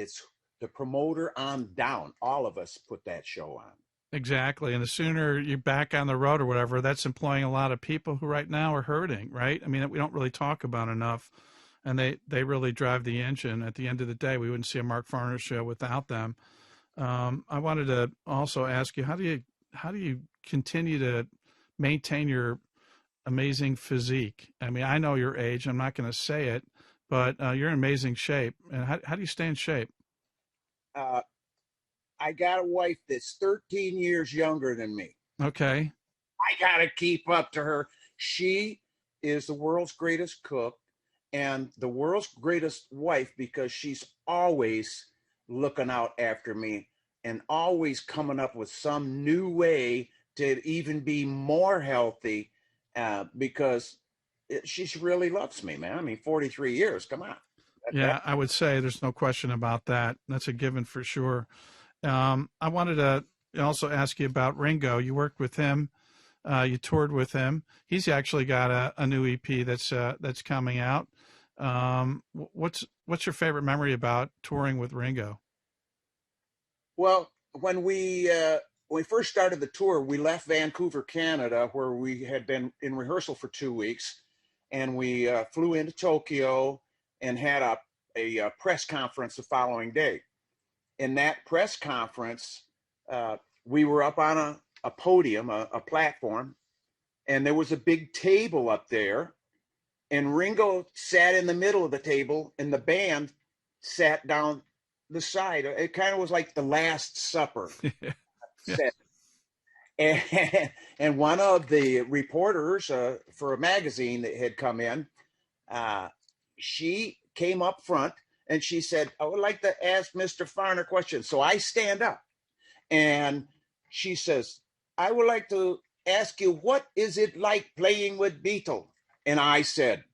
the promoter on down. All of us put that show on. Exactly. And the sooner you're back on the road or whatever, that's employing a lot of people who right now are hurting, right? I mean, we don't really talk about enough, and they really drive the engine. At the end of the day, we wouldn't see a Mark Farner show without them. I wanted to also ask you, how do you continue to maintain your amazing physique? I mean, I know your age. I'm not going to say it, but you're in amazing shape. And how do you stay in shape? I got a wife that's 13 years younger than me. Okay. I got to keep up to her. She is the world's greatest cook and the world's greatest wife, because she's always looking out after me and always coming up with some new way to even be more healthy, because she really loves me, man. I mean, 43 years, come on. Yeah, I would say there's no question about that. That's a given for sure. I wanted to also ask you about Ringo. You worked with him. You toured with him. He's actually got a new EP that's coming out. What's your favorite memory about touring with Ringo? Well, when we first started the tour, we left Vancouver, Canada, where we had been in rehearsal for 2 weeks, and we flew into Tokyo and had a press conference the following day. In that press conference, we were up on a podium, a platform, and there was a big table up there, and Ringo sat in the middle of the table, and the band sat down the side. It kind of was like the Last Supper. Yeah. And one of the reporters for a magazine that had come in, she came up front and she said, I would like to ask Mr. Farner a question. So I stand up and she says, I would like to ask you, what is it like playing with Beetle? And I said,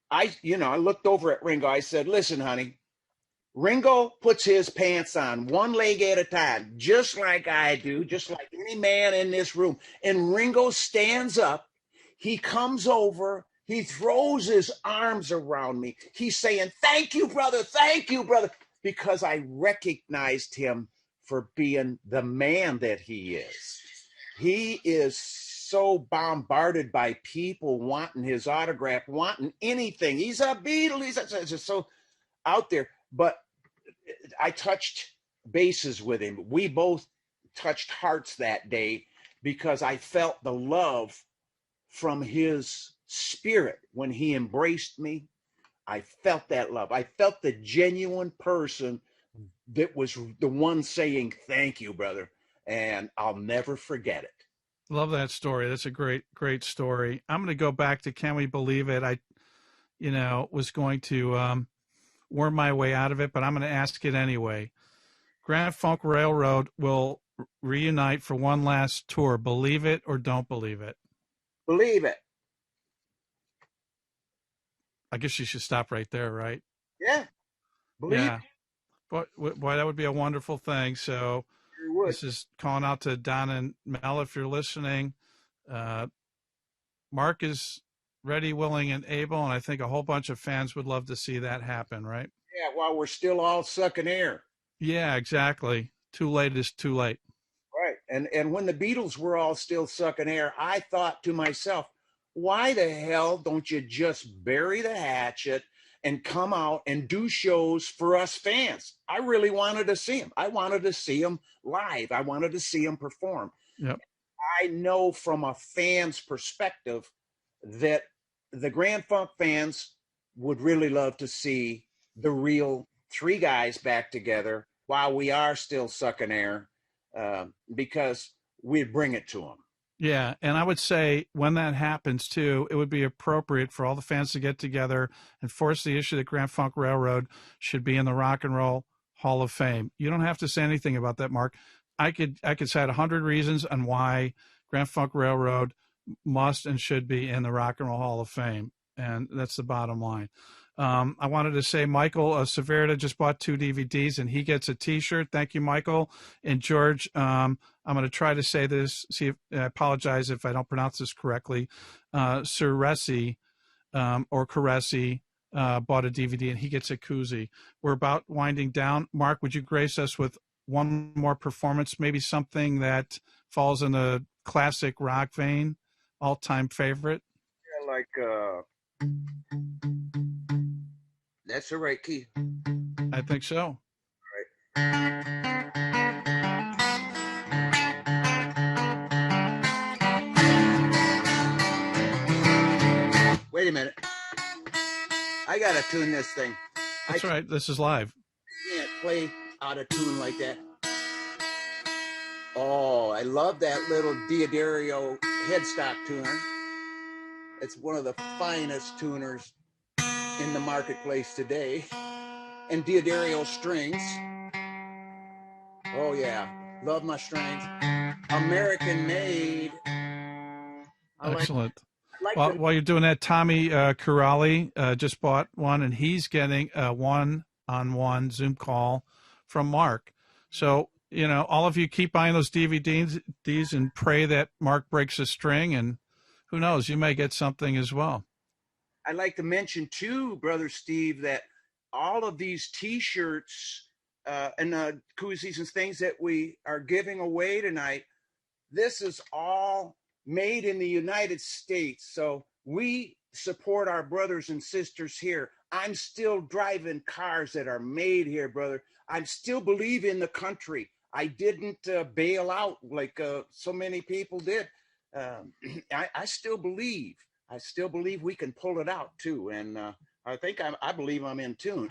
I looked over at Ringo. I said, listen, honey, Ringo puts his pants on one leg at a time, just like I do, just like any man in this room. And Ringo stands up. He comes over. He throws his arms around me. He's saying, thank you, brother. Thank you, brother. Because I recognized him for being the man that he is. He is so bombarded by people wanting his autograph, wanting anything. He's a Beatle. He's just so out there. But I touched bases with him. We both touched hearts that day because I felt the love from his spirit when he embraced me. I felt that love. I felt the genuine person that was the one saying, thank you, brother. And I'll never forget it. Love that story. That's a great, great story. I'm going to go back to Can We Believe It? I, was going to worm my way out of it, but I'm going to ask it anyway. Grand Funk Railroad will reunite for one last tour. Believe it or don't believe it? Believe it. I guess you should stop right there, right? Yeah. Believe yeah. But boy, that would be a wonderful thing. So this is calling out to Don and Mel if you're listening. Mark is ready, willing, and able, and I think a whole bunch of fans would love to see that happen, right? Yeah, while we're still all sucking air. Yeah, exactly. Too late is too late. Right. And when the Beatles were all still sucking air, I thought to myself, why the hell don't you just bury the hatchet and come out and do shows for us fans? I really wanted to see them. I wanted to see them live. I wanted to see them perform. Yep. I know from a fan's perspective that the Grand Funk fans would really love to see the real three guys back together while we are still sucking air, because we'd bring it to them. Yeah, and I would say when that happens too, it would be appropriate for all the fans to get together and force the issue that Grand Funk Railroad should be in the Rock and Roll Hall of Fame. You don't have to say anything about that, Mark. I could cite 100 reasons on why Grand Funk Railroad must and should be in the Rock and Roll Hall of Fame, and that's the bottom line. I wanted to say Michael Severda just bought 2 DVDs, and he gets a T-shirt. Thank you, Michael. And George, I'm going to try to say this. I apologize if I don't pronounce this correctly. Ceresi or Caresi bought a DVD, and he gets a koozie. We're about winding down. Mark, would you grace us with one more performance, maybe something that falls in the classic rock vein, all-time favorite? Yeah, like that's the right key. I think so. All right. Wait a minute. I gotta tune this thing. That's right. This is live. You can't play out of tune like that. Oh, I love that little Diodario headstock tuner. It's one of the finest tuners in the marketplace today. And Diodario strings. Oh yeah, love my strings. American made. Excellent. While you're doing that, Tommy Kurali just bought one, and he's getting a one-on-one Zoom call from Mark. So, all of you keep buying those DVDs and pray that Mark breaks a string, and who knows, you may get something as well. I'd like to mention too, Brother Steve, that all of these T-shirts and koozies and things that we are giving away tonight, this is all made in the United States. So we support our brothers and sisters here. I'm still driving cars that are made here, brother. I still believe in the country. I didn't bail out like so many people did. I still believe. I still believe we can pull it out too. And I believe I'm in tune.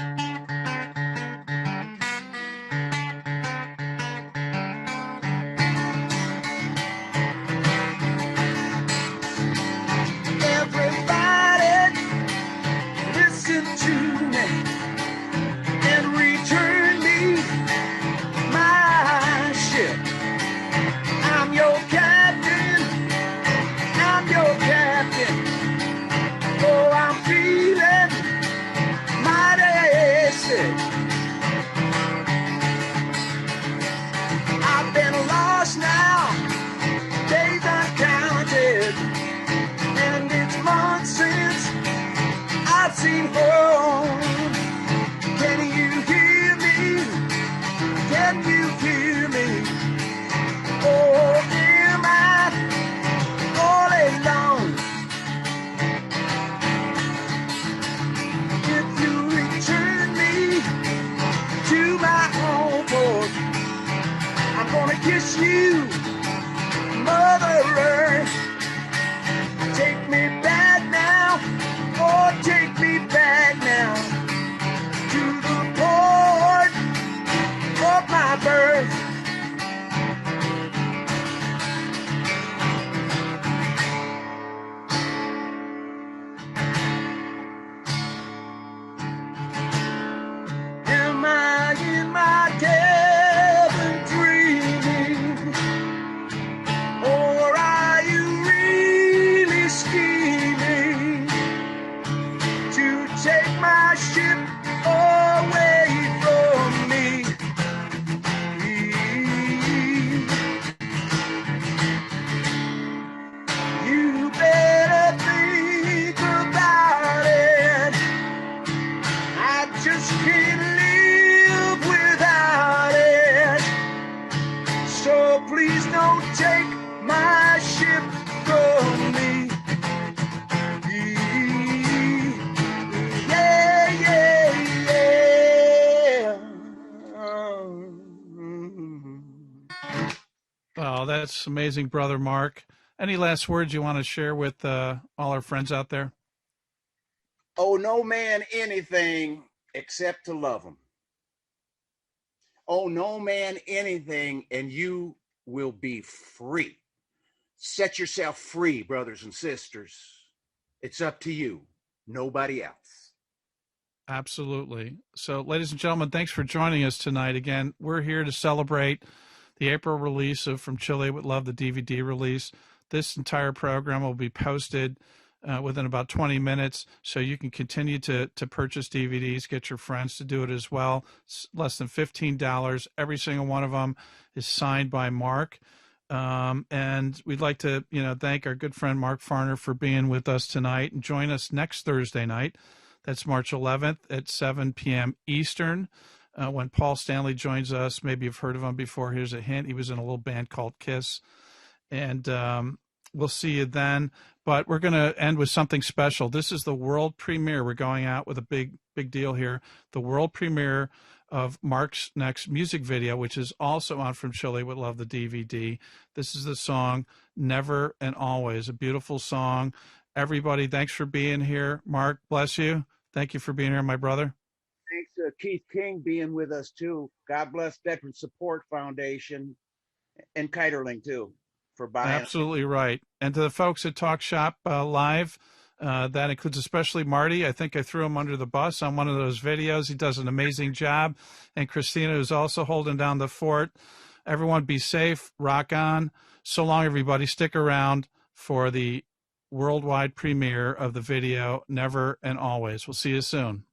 I've been lost now, days uncounted, and it's months since I've seen home. Can you hear me? Can you hear me? Or am I all alone? If you return me to my home port, I'm gonna kiss you, Mother Earth. Take me back now, oh, take me back now to the port of my birth. Am I in my cabin dreaming, or are you really scheming to take my ship away from me? You better think about it. I just can't live without it. So please don't take my ship from me. Yeah, yeah, yeah. Oh, that's amazing, brother Mark. Any last words you want to share with all our friends out there? Owe no man anything except to love him. Owe no man anything, and you will be free. Set yourself free, brothers and sisters. It's up to you, nobody else. Absolutely. So, ladies and gentlemen, thanks for joining us tonight. Again, we're here to celebrate the April release of From Chile with Love, the DVD release. This entire program will be posted within about 20 minutes, so you can continue to purchase DVDs, get your friends to do it as well. It's less than $15. Every single one of them is signed by Mark. And we'd like to, thank our good friend Mark Farner for being with us tonight, and join us next Thursday night. That's March 11th at 7 p.m. Eastern, when Paul Stanley joins us. Maybe you've heard of him before. Here's a hint. He was in a little band called Kiss. And we'll see you then. But we're going to end with something special. This is the world premiere. We're going out with a big deal here. The world premiere of Mark's next music video, which is also on From Chile with Love, the DVD. This is the song Never and Always, a beautiful song. Everybody, thanks for being here. Mark, bless you. Thank you for being here, my brother. Thanks, Keith King, being with us too. God bless Veteran Support Foundation and Kiterling too for buying. Absolutely right. And to the folks at Talk Shop Live, that includes especially Marty. I think I threw him under the bus on one of those videos. He does an amazing job. And Christina, who's also holding down the fort. Everyone be safe. Rock on. So long, everybody. Stick around for the worldwide premiere of the video Never and Always. We'll see you soon.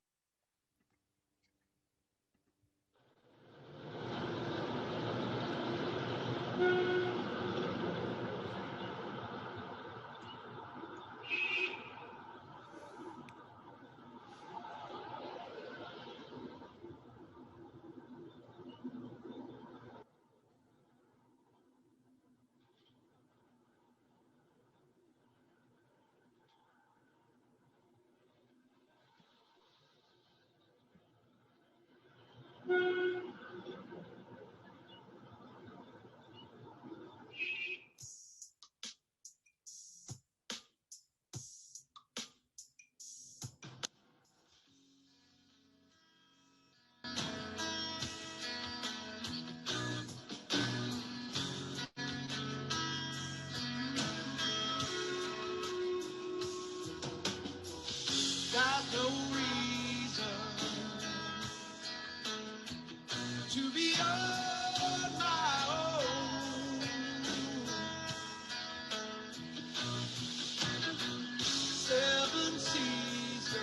Got no reason to be on my own. Seven seasons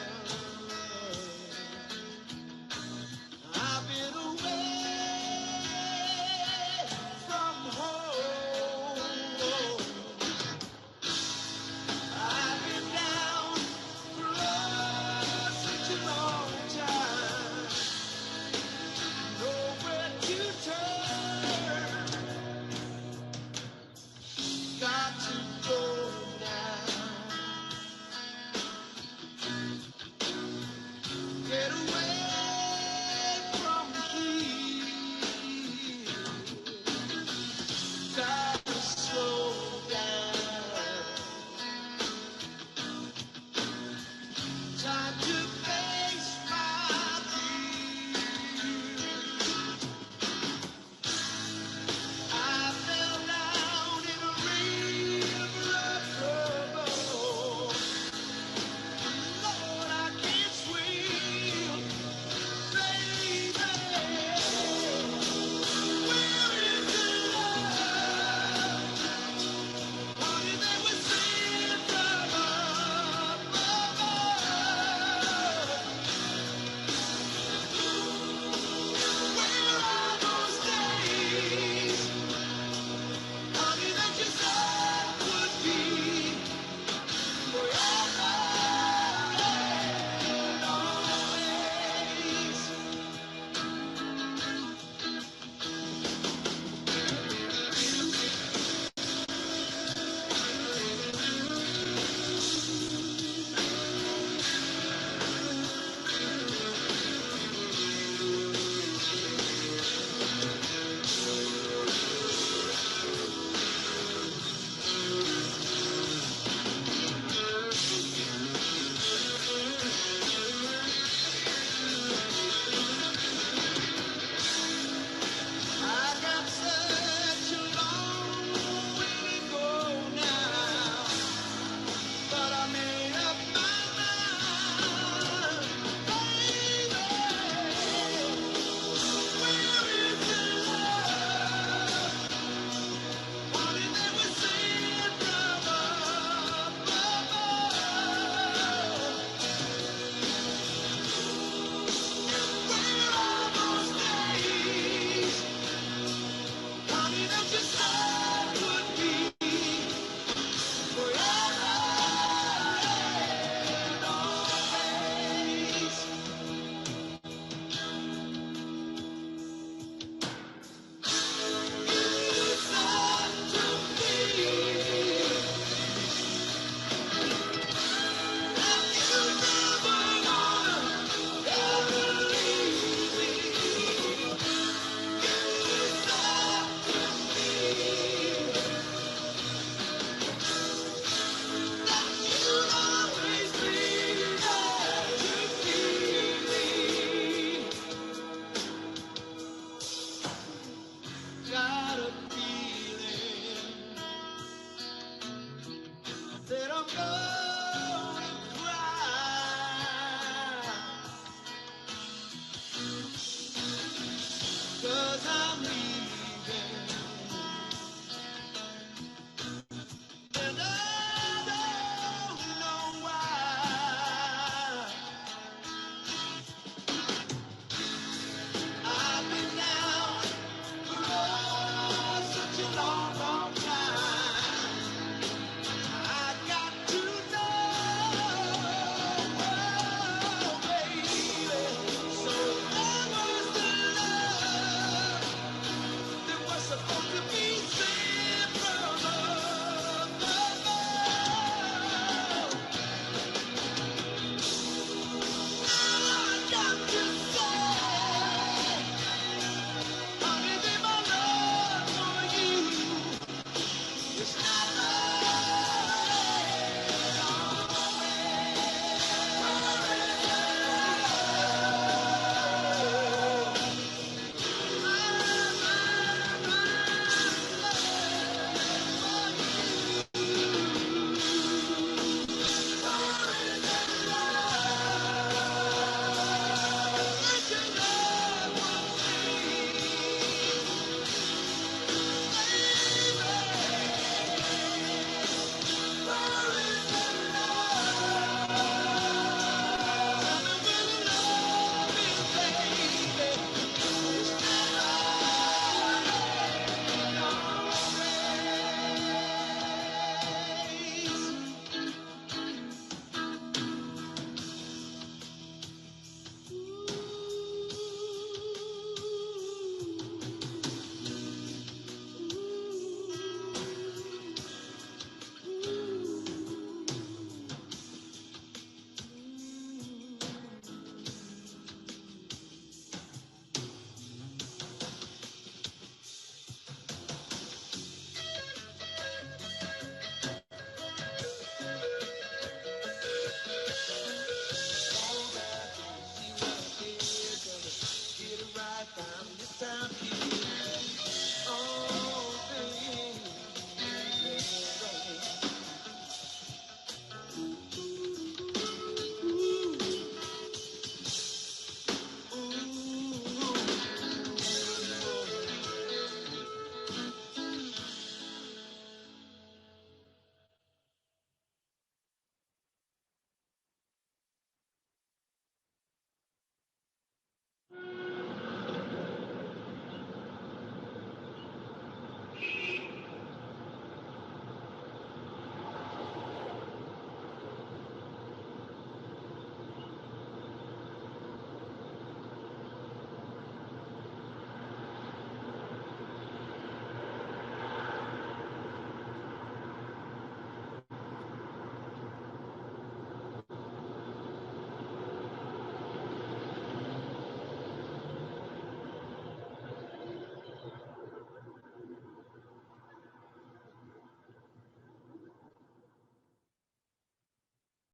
right time, this time here.